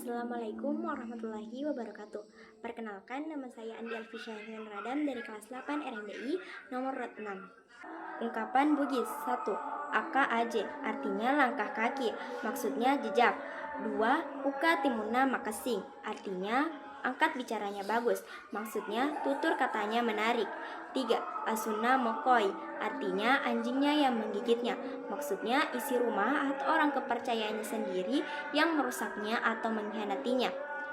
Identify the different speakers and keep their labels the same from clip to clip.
Speaker 1: Assalamualaikum warahmatullahi wabarakatuh. Perkenalkan, nama saya Andi Alfisyahrin Radam dari kelas 8 RMBI nomor 6. Ungkapan Bugis. 1. AKAJ, artinya langkah kaki, maksudnya jejak. 2. Uka timuna makasing, artinya angkat bicaranya bagus, maksudnya tutur katanya menarik. 3. Asuna mokoi, artinya anjingnya yang menggigitnya, maksudnya isi rumah atau orang kepercayaannya sendiri yang merusaknya atau mengkhianatinya.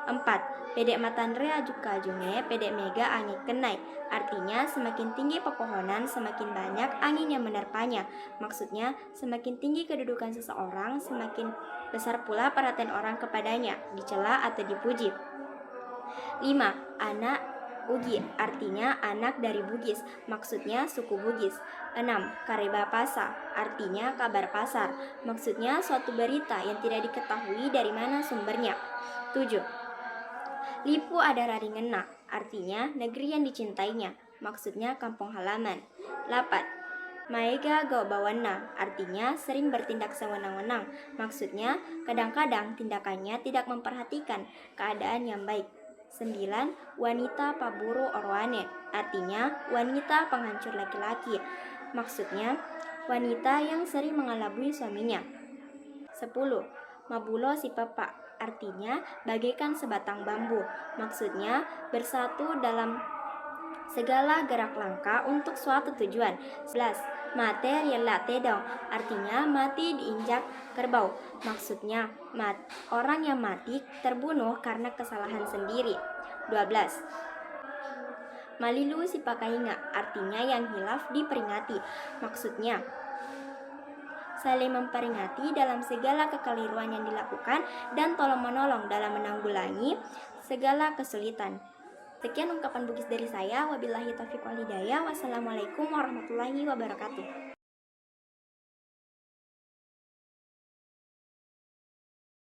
Speaker 1: 4. Pedek matandrea juga junge, pedek mega angin kenai, artinya semakin tinggi pepohonan semakin banyak angin yang menerpanya, maksudnya semakin tinggi kedudukan seseorang semakin besar pula perhatian orang kepadanya, dicela atau dipuji. 5. Anak Ugi, artinya anak dari Bugis, maksudnya suku Bugis. 6. Kareba Pasa, artinya kabar pasar, maksudnya suatu berita yang tidak diketahui dari mana sumbernya. 7. Lipu Adara Ringena, artinya negeri yang dicintainya, maksudnya kampung halaman. 8. Maega Go Bawana, artinya sering bertindak sewenang-wenang, maksudnya kadang-kadang tindakannya tidak memperhatikan keadaan yang baik. 9. Wanita Paburu Orwane, artinya wanita penghancur laki-laki, maksudnya wanita yang sering mengelabui suaminya. 10. Mabulo si Papa, artinya bagaikan sebatang bambu, maksudnya bersatu dalam segala gerak langkah untuk suatu tujuan. 11. Mate rela tedong, artinya mati diinjak kerbau, maksudnya orang yang mati terbunuh karena kesalahan sendiri. 12. Malilu si pakainga, artinya yang hilaf diperingati, maksudnya saling memperingati dalam segala kekeliruan yang dilakukan dan tolong-menolong dalam menanggulangi segala kesulitan. Sekian ungkapan Bugis dari saya. Wabillahi taufiq wal hidayah. Wassalamualaikum warahmatullahi wabarakatuh.